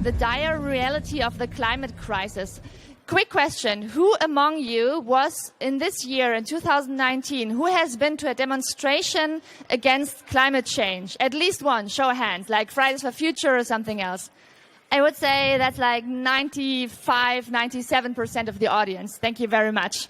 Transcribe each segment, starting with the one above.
the dire reality of the climate crisis. Quick question. Who among you was in this year, in 2019, who has been to a demonstration against climate change? At least one, show of hands, like Fridays for Future or something else. I would say that's like 95, 97% of the audience. Thank you very much.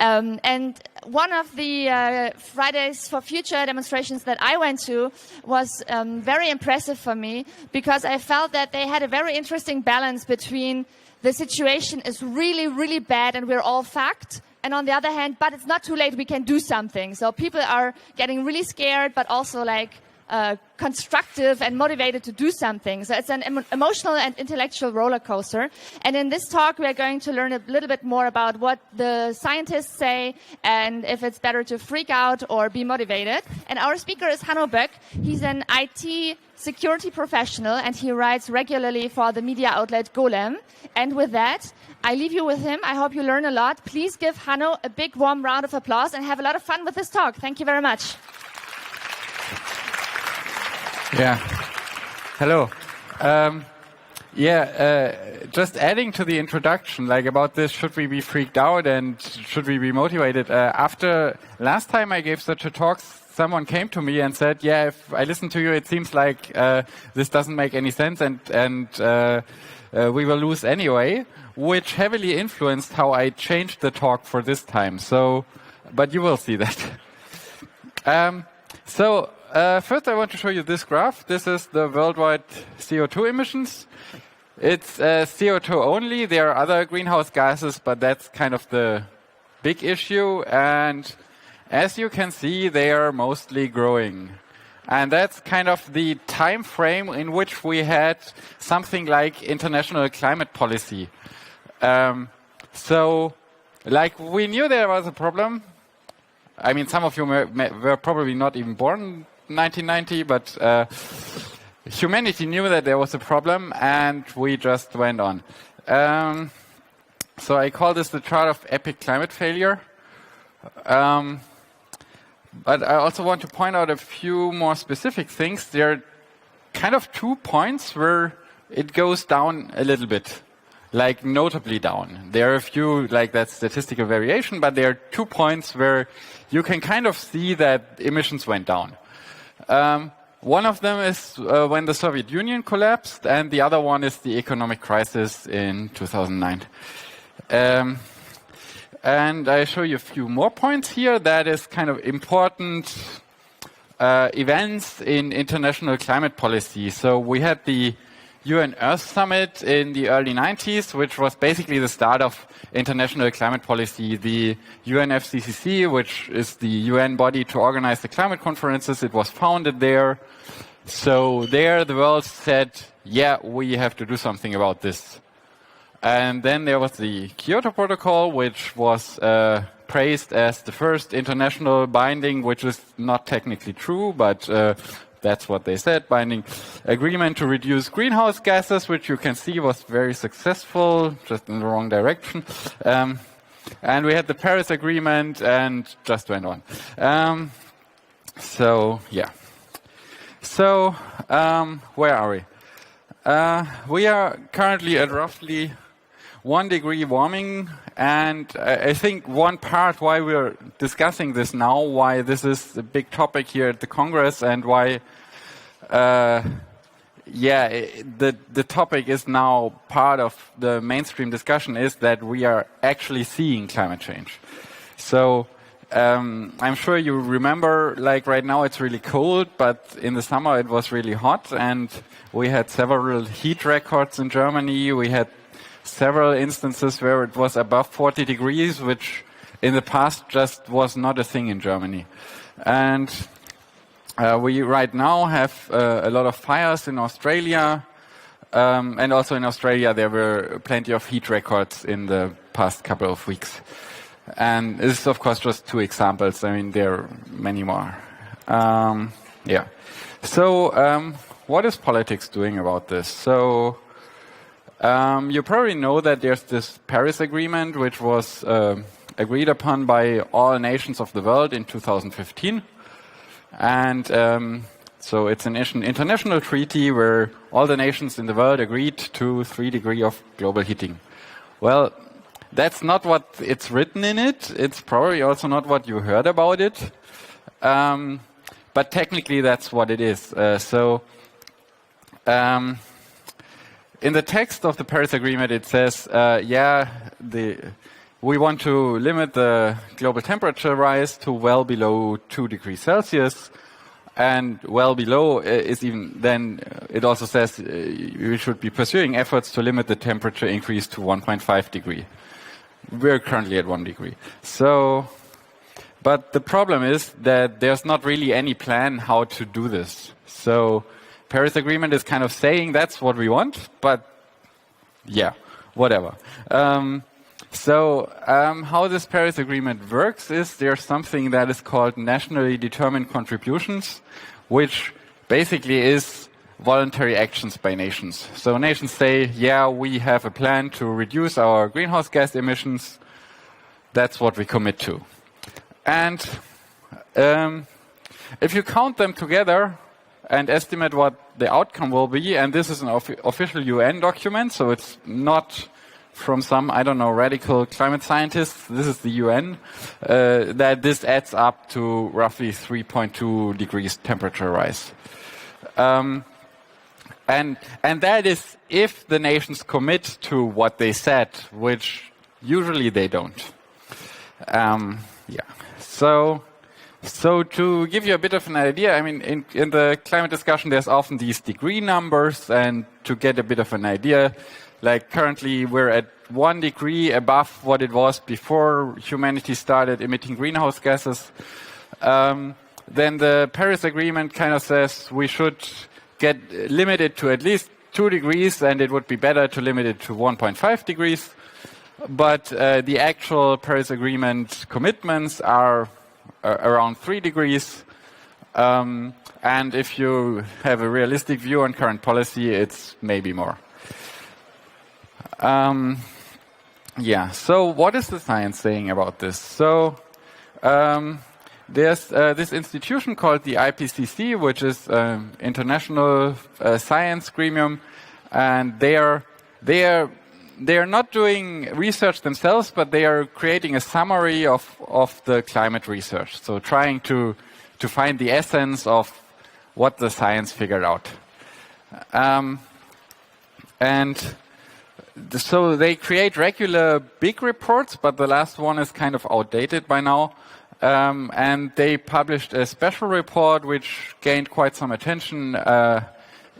And one of the Fridays for Future demonstrations that I went to was very impressive for me, because I felt that they had a very interesting balance between the situation is really, really bad and we're all fucked, and on the other hand, but it's not too late, we can do something. So people are getting really scared, but also like constructive and motivated to do something. So it's an emotional and intellectual roller coaster. And in this talk, we are going to learn a little bit more about what the scientists say and if it's better to freak out or be motivated. And our speaker is Hanno Böck. He's an IT security professional and he writes regularly for the media outlet Golem. And with that, I leave you with him. I hope you learn a lot. Please give Hanno a big warm round of applause and have a lot of fun with this talk. Thank you very much. Yeah. Hello. Just adding to the introduction, like about this, should we be freaked out and should we be motivated? After last time I gave such a talk, someone came to me and said, yeah, if I listen to you, it seems like this doesn't make any sense and we will lose anyway, which heavily influenced how I changed the talk for this time. So, but you will see that. First I want to show you this graph. This is the worldwide CO2 emissions. It's CO2 only. There are other greenhouse gases, but that's kind of the big issue. And as you can see, they are mostly growing. And that's kind of the time frame in which we had something like international climate policy. Like we knew there was a problem. I mean, some of you were probably not even born 1990, but humanity knew that there was a problem and we just went on. So I call this the chart of epic climate failure. But I also want to point out a few more specific things. There are kind of 2 points where it goes down a little bit, like notably down. There are a few, like that statistical variation, but there are 2 points where you can kind of see that emissions went down. One of them is when the Soviet Union collapsed, and the other one is the economic crisis in 2009. And I show you a few more points here. That is kind of important events in international climate policy. So we had the UN Earth Summit in the early 90s, which was basically the start of international climate policy. The UNFCCC, which is the UN body to organize the climate conferences, it was founded there. So there the world said, yeah, we have to do something about this. And then there was the Kyoto Protocol, which was praised as the first international binding, which is not technically true, but that's what they said, binding agreement to reduce greenhouse gases, which you can see was very successful, just in the wrong direction. And we had the Paris Agreement and just went on. Where are we? We are currently at roughly 1 degree warming, and I think one part why we're discussing this now, why this is a big topic here at the Congress, and why the topic is now part of the mainstream discussion is that we are actually seeing climate change. So I'm sure you remember, like right now it's really cold, but in the summer it was really hot, and we had several heat records in Germany. We had several instances where it was above 40 degrees, which in the past just was not a thing in Germany. And we right now have a lot of fires in Australia, and also in Australia there were plenty of heat records in the past couple of weeks. And this is of course just 2 examples. I mean, there are many more. So what is politics doing about this? So you probably know that there's this Paris Agreement, which was agreed upon by all nations of the world in 2015. And So it's an international treaty where all the nations in the world agreed to 3 degrees of global heating. Well, that's not what it's written in it. It's probably also not what you heard about it. But technically, that's what it is. In the text of the Paris Agreement, it says, we want to limit the global temperature rise to well below 2 degrees Celsius. And well below is even then, it also says we should be pursuing efforts to limit the temperature increase to 1.5 degree. We're currently at 1 degree. But the problem is that there's not really any plan how to do this. So Paris Agreement is kind of saying that's what we want, but yeah, whatever. How this Paris Agreement works is there's something that is called nationally determined contributions, which basically is voluntary actions by nations. So nations say, yeah, we have a plan to reduce our greenhouse gas emissions. That's what we commit to. And if you count them together and estimate what the outcome will be, and this is an official UN document, so it's not from some, I don't know, radical climate scientists, this is the UN, that this adds up to roughly 3.2 degrees temperature rise. And that is if the nations commit to what they said, which usually they don't. So to give you a bit of an idea, I mean, in the climate discussion, there's often these degree numbers, and to get a bit of an idea, like currently we're at 1 degree above what it was before humanity started emitting greenhouse gases. Then the Paris Agreement kind of says we should get limited to at least 2 degrees, and it would be better to limit it to 1.5 degrees. But the actual Paris Agreement commitments are around 3 degrees. And if you have a realistic view on current policy, it's maybe more. So what is the science saying about this? So there's this institution called the IPCC, which is international science gremium, and they are not doing research themselves, but they are creating a summary of the climate research. So trying to find the essence of what the science figured out. So they create regular big reports, but the last one is kind of outdated by now. And they published a special report which gained quite some attention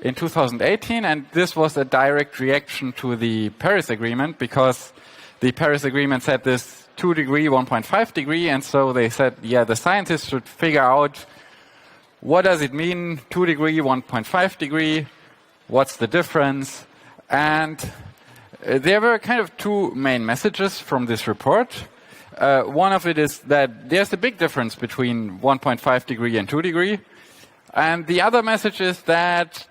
in 2018, and this was a direct reaction to the Paris Agreement, because the Paris Agreement said this 2 degree, 1.5 degree, and so they said, yeah, the scientists should figure out what does it mean, 2 degree, 1.5 degree, what's the difference, and there were kind of two main messages from this report. One of it is that there's a big difference between 1.5 degree and 2 degree, and the other message is that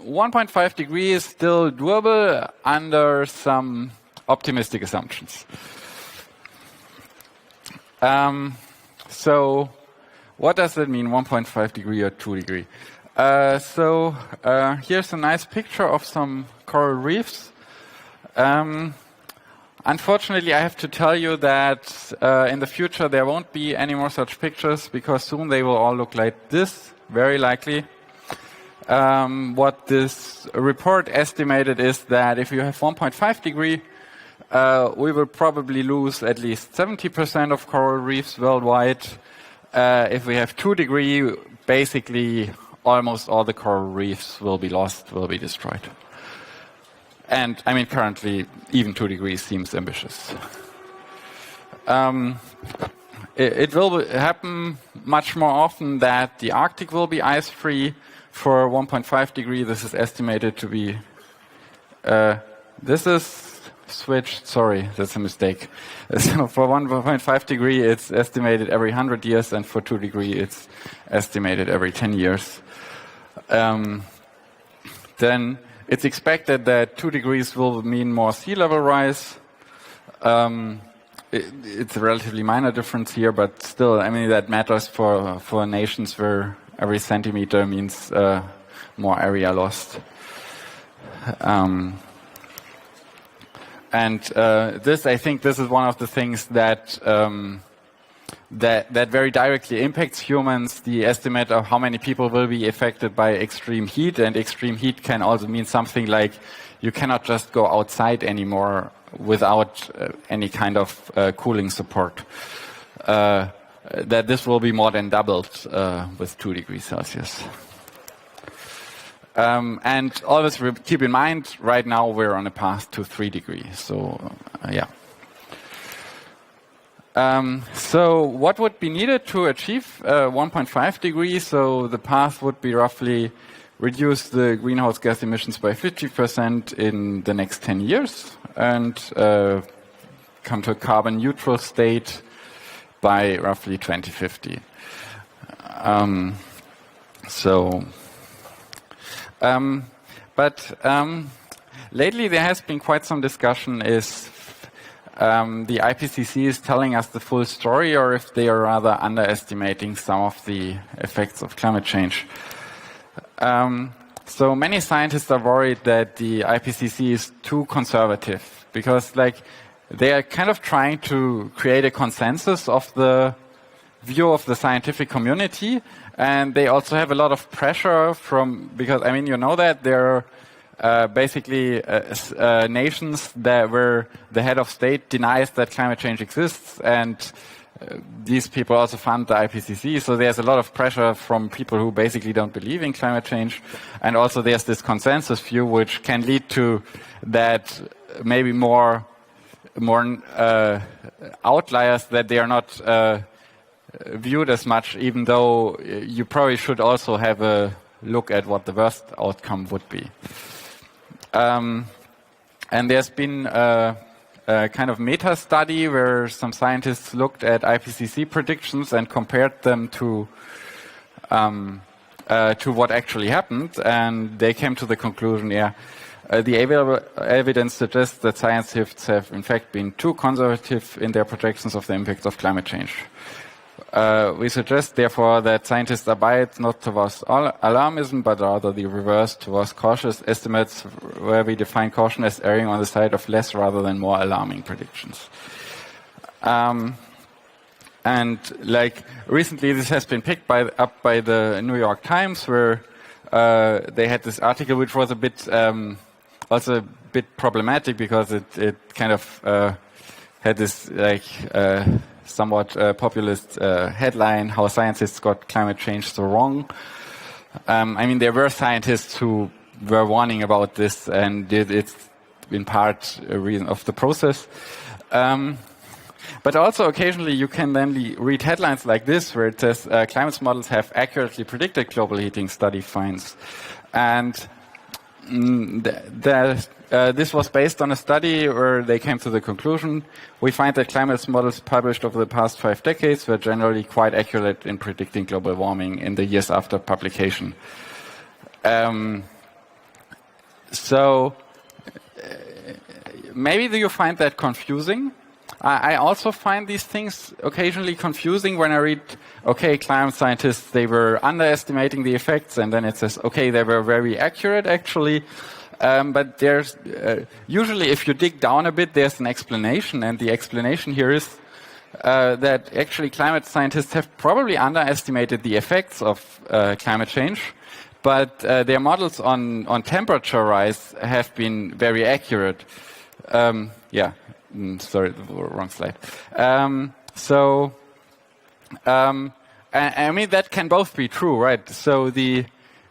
1.5 degrees is still doable under some optimistic assumptions. So what does that mean, 1.5 degree or 2 degree? Here's a nice picture of some coral reefs. Unfortunately, I have to tell you that in the future there won't be any more such pictures, because soon they will all look like this, very likely. What this report estimated is that if you have 1.5 degree, we will probably lose at least 70% of coral reefs worldwide. If we have 2 degree, basically almost all the coral reefs will be lost, will be destroyed. And I mean, currently, even 2 degrees seems ambitious. It will happen much more often that the Arctic will be ice-free. For 1.5 degree, this is estimated to be... this is switched. Sorry, that's a mistake. So for 1.5 degree, it's estimated every 100 years, and for 2 degree, it's estimated every 10 years. Then it's expected that 2 degrees will mean more sea level rise. It's a relatively minor difference here, but still, I mean, that matters for nations where every centimeter means more area lost. This, I think, this is one of the things that that very directly impacts humans. The estimate of how many people will be affected by extreme heat, and extreme heat can also mean something like you cannot just go outside anymore without any kind of cooling support. That this will be more than doubled with 2 degrees Celsius. And always keep in mind, right now we're on a path to 3 degrees. So, yeah. So what would be needed to achieve 1.5 degrees? So the path would be roughly reduce the greenhouse gas emissions by 50% in the next 10 years and come to a carbon neutral state by roughly 2050. Lately there has been quite some discussion is the IPCC is telling us the full story or if they are rather underestimating some of the effects of climate change. So many scientists are worried that the IPCC is too conservative because like they are kind of trying to create a consensus of the view of the scientific community, and they also have a lot of pressure from, because I mean, you know that there are basically nations that where the head of state denies that climate change exists, and these people also fund the IPCC, so there's a lot of pressure from people who basically don't believe in climate change, and also there's this consensus view which can lead to that maybe more outliers, that they are not viewed as much, even though you probably should also have a look at what the worst outcome would be. And there's been a kind of meta study where some scientists looked at IPCC predictions and compared them to what actually happened, and they came to the conclusion, the available evidence suggests that scientists have in fact been too conservative in their projections of the impacts of climate change. We suggest, therefore, that scientists are biased not towards alarmism, but rather the reverse, towards cautious estimates, where we define caution as erring on the side of less rather than more alarming predictions. And like recently, this has been picked up by the New York Times, where they had this article which was a bit also a bit problematic because it kind of had this like somewhat populist headline, how scientists got climate change so wrong. I mean, there were scientists who were warning about this, and it's in part a reason of the process. But also occasionally you can then read headlines like this, where it says climate models have accurately predicted global heating study finds. And this was based on a study where they came to the conclusion, we find that climate models published over the past 5 decades were generally quite accurate in predicting global warming in the years after publication. Maybe you find that confusing. I also find these things occasionally confusing when I read, okay, climate scientists, they were underestimating the effects, and then it says, okay, they were very accurate actually. But there's usually, if you dig down a bit, there's an explanation, and the explanation here is that actually climate scientists have probably underestimated the effects of climate change, but their models on temperature rise have been very accurate. Sorry, the wrong slide. I mean, that can both be true, right? So the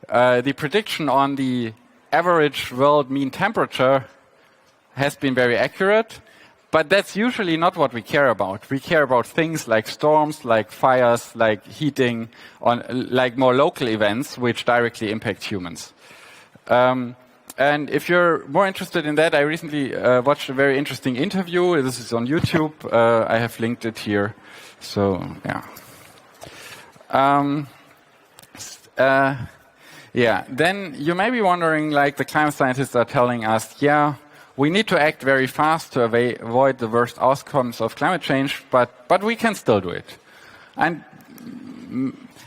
prediction on the average world mean temperature has been very accurate, but that's usually not what we care about. We care about things like storms, like fires, like heating, like more local events which directly impact humans. And if you're more interested in that, I recently watched a very interesting interview. This is on YouTube. I have linked it here. So, then you may be wondering, like the climate scientists are telling us, we need to act very fast to avoid the worst outcomes of climate change, but we can still do it. And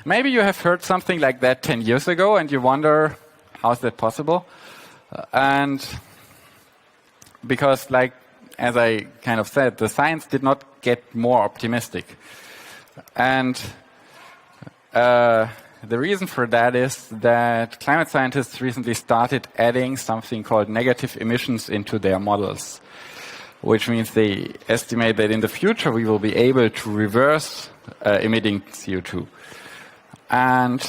maybe you have heard something like that 10 years ago and you wonder, how is that possible? And because, like, as I kind of said, the science did not get more optimistic. And the reason for that is that climate scientists recently started adding something called negative emissions into their models, which means they estimate that in the future we will be able to reverse emitting CO2. And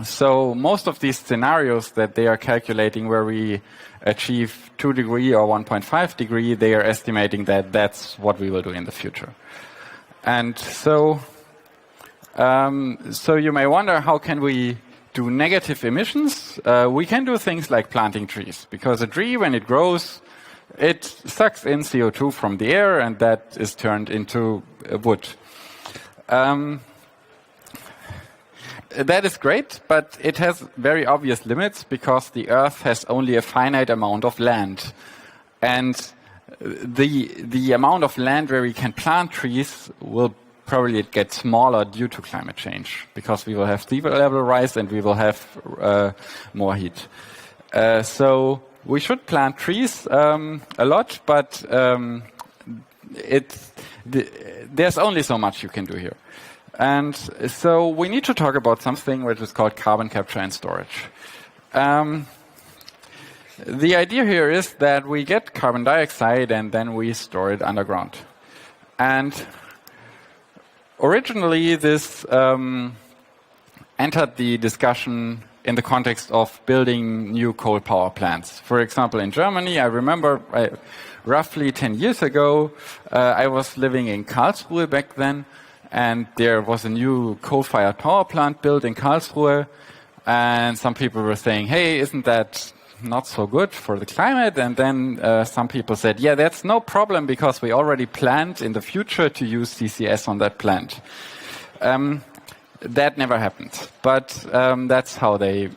so most of these scenarios that they are calculating where we achieve 2 degree or 1.5 degree, they are estimating that that's what we will do in the future. And so you may wonder, how can we do negative emissions? We can do things like planting trees, because a tree, when it grows, it sucks in CO2 from the air, and that is turned into wood. That is great, but it has very obvious limits, because the Earth has only a finite amount of land. And the amount of land where we can plant trees will probably get smaller due to climate change, because we will have sea level rise and we will have more heat. So we should plant trees a lot, but there's only so much you can do here. And so we need to talk about something which is called carbon capture and storage. The idea here is that we get carbon dioxide and then we store it underground. And originally, this entered the discussion in the context of building new coal power plants. For example, in Germany, I remember roughly 10 years ago, I was living in Karlsruhe back then, and there was a new coal-fired power plant built in Karlsruhe, and some people were saying, hey, isn't that not so good for the climate? And then some people said, yeah, that's no problem, because we already planned in the future to use CCS on that plant. That never happened, but that's how they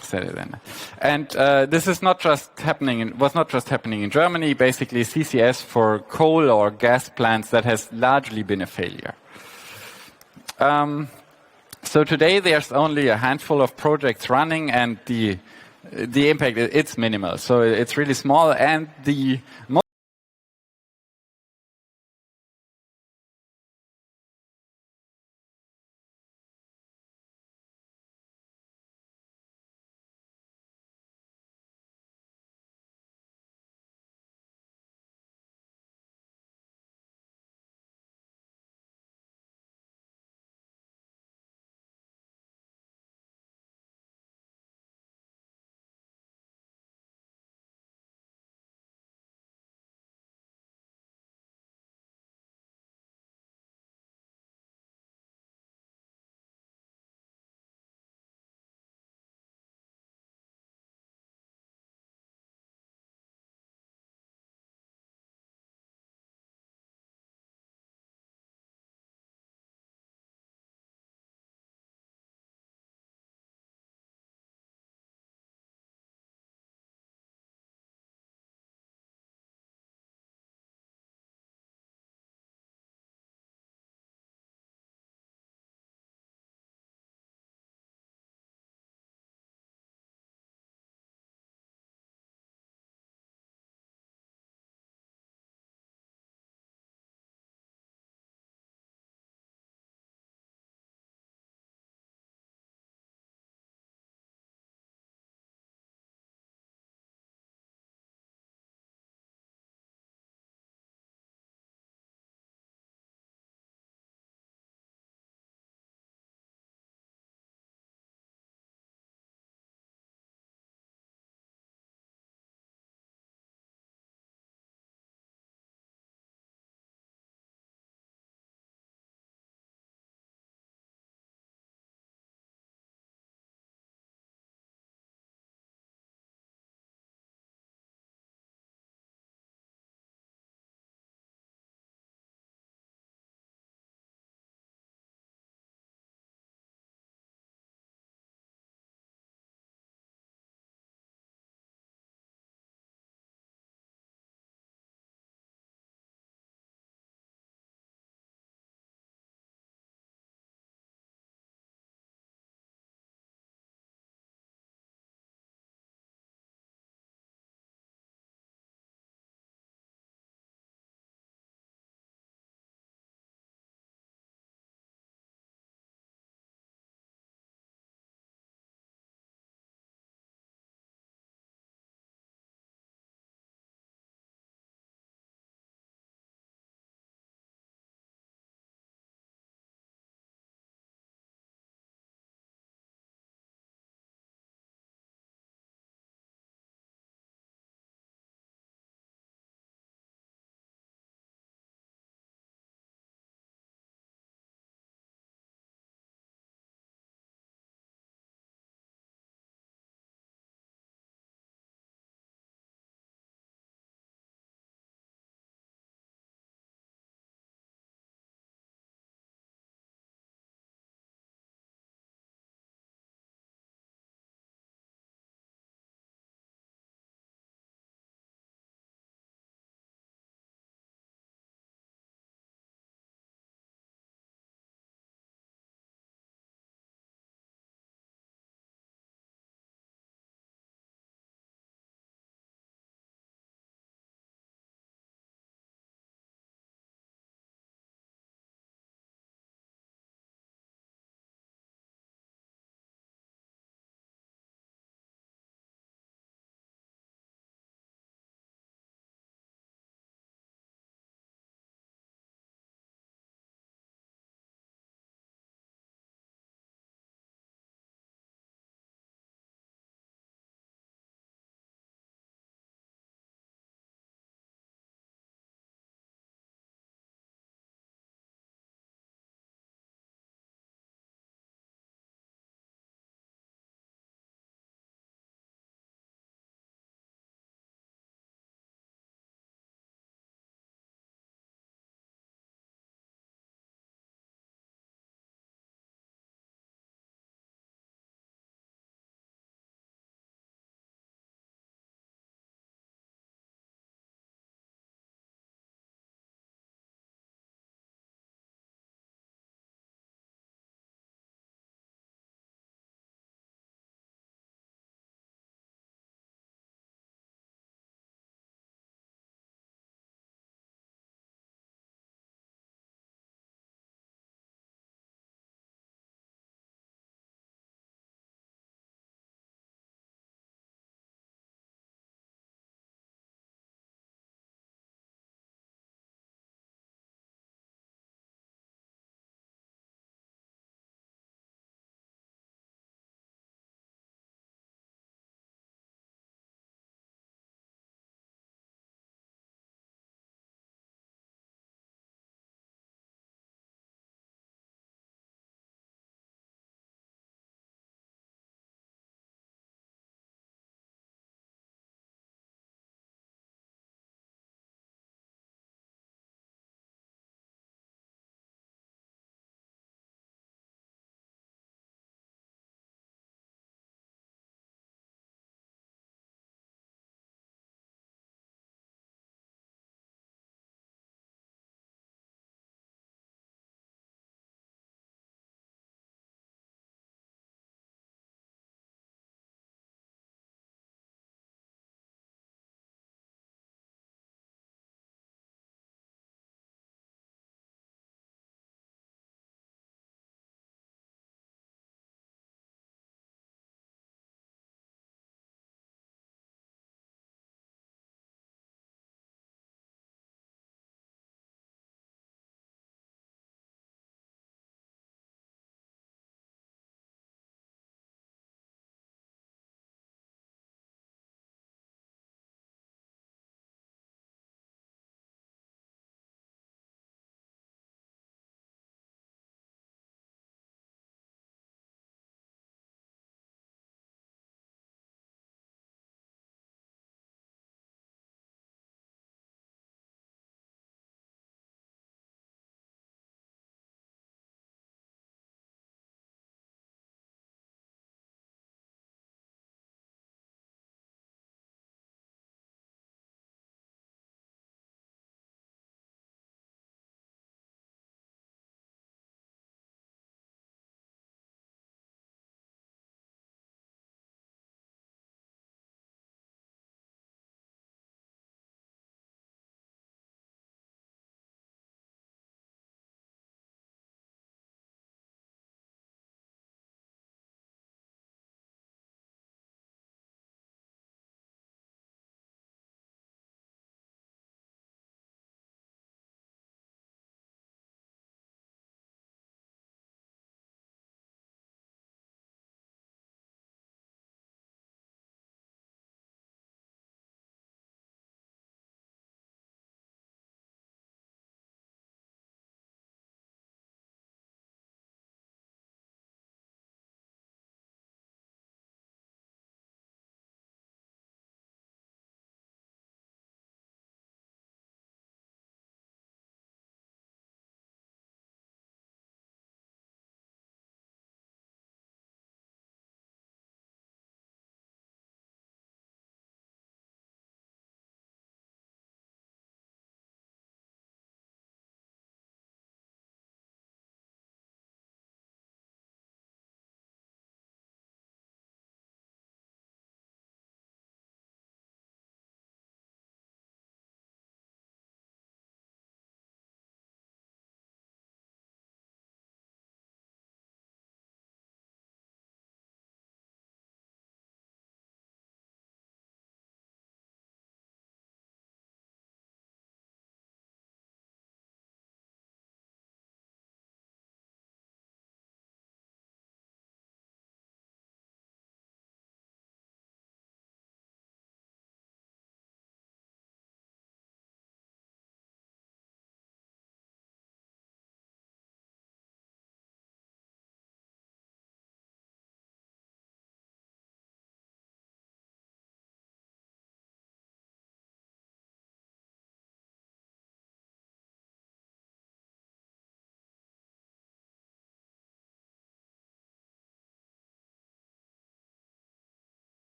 said it then. And this is not just happening was not just happening in Germany. Basically, CCS for coal or gas plants, that has largely been a failure. So today there's only a handful of projects running, and the impact, it's minimal. So it's really small, and the most